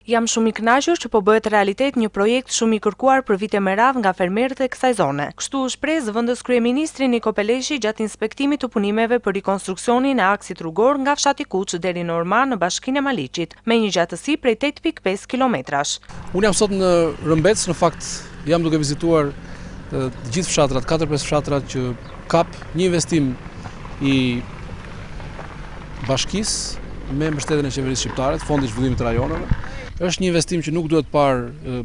Jam shumë i kënaqur që po bëhet realitet një projekt shumë i kërkuar për vite me radhë nga fermerët e kësaj zone. Kështu u shpreh zëvendës kryeministri Niko Peleshi gjatë inspektimit të punimeve për rikonstruksionin e aksit rrugor nga fshati Kuç deri në Orman në bashkinë e Maliqit, me një gjatësi prej 8.5 kilometrash. Unë jam sot në Rëmbec, në fakt jam duke vizituar të gjithë fshatrat, 4-5 fshatrat që kap një investim i bashkisë me mbështetjen e qeverisë shqiptare, Fondi i Zhvillimit të Rajoneve. Është një investim që nuk duhet parë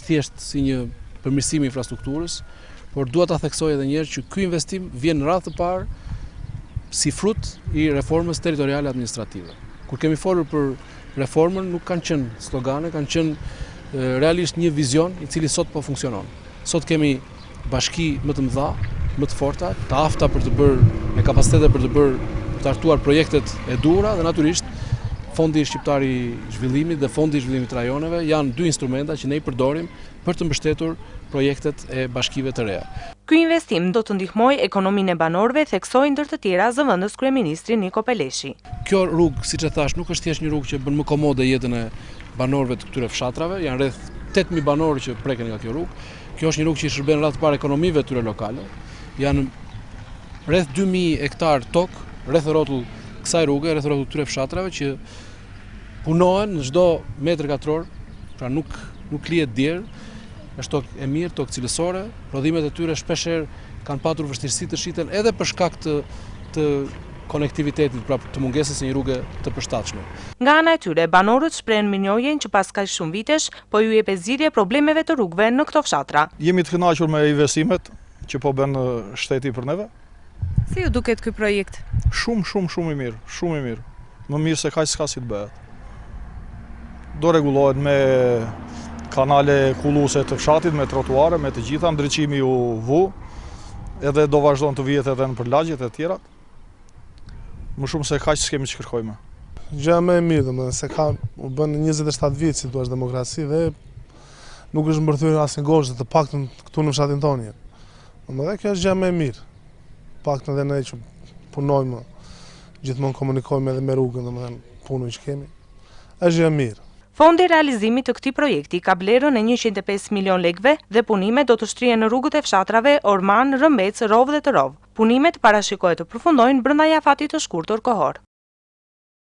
thjesht si një përmirësim i infrastrukturës, por duhet ta theksoj edhe një herë që ky investim vjen në radhë të parë si frut i reformës territoriale administrative. Kur kemi folur për reformën, nuk kanë qenë slogane, kanë qenë realisht një vizion i cili sot po funksionon. Sot kemi bashki më të mëdha, më të forta, të afta për të bërë, me kapacitete për të hartuar projektet e duhura dhe natyrisht Fondi Shqiptar i Zhvillimit dhe Fondi i Zhvillimit të Rajoneve janë dy instrumenta që ne i përdorim për të mbështetur projektet e bashkive të reja. Ky investim do të ndihmojë ekonominë e banorëve, theksoi ndër të tjera zëvendës kryeministri Niko Peleshi. Kjo rrugë, siç e thash, nuk është thjesht një rrugë që bën më komode jetën e banorëve të këtyre fshatrave, janë rreth 8000 banorë që preken nga kjo rrugë. Kjo është një rrugë që i shërben radh të parë ekonomive të tyre lokale. Janë rreth 2000 hektar tokë rreth rrotull kësaj rruge, rreth rrotull këtyre fshatrave që punohen në çdo metër katror, pra nuk lihet djerë, është tokë e mirë, tokë cilësore, prodhimet e tyre shpeshherë kanë patur vështirësi të shiten edhe për shkak të konektivitetit, pra të mungesës së një rruge të përshtatshme. Nga ana e tyre, banorët shprehen mirënjohjen që pas kaq shumë vitesh po ju jep zgjidhje problemeve të rrugëve në këto fshatra. Jemi të kënaqur me investimet që po bën shteti për neve. Si ju duket ky projekt? Shumë i mirë, shumë i mirë. Më mirë se kaq s'ka si të bëhet. Do rregullohet me kanale kulluese të fshatit, me trotuare, me të gjitha, ndriçimi u vu, edhe do vazhdon të vihet edhe në lagjet e tjera. Më shumë se kaq s'kemi që kërkojmë. Gjëja më e mirë, domethënë se u bën 27 vjet si thua demokraci dhe nuk është mbërthyer asnjë gozhë, të paktën këtu në fshatin tonë. Domethënë kjo është gjëja më e mirë. Paktën edhe ne që punojmë, gjithmonë komunikojmë edhe me rrugën, domethënë punën që kemi. Është gjë e mirë. Fondi i realizimit të këtij projekti ka vlerën e 105 milion lekëve dhe punimet do të shtrihen në rrugët e fshatrave Orman, Rëmbec, Rovë dhe Tërov. Punimet parashikohet të përfundojnë brenda një afati të shkurtër kohor.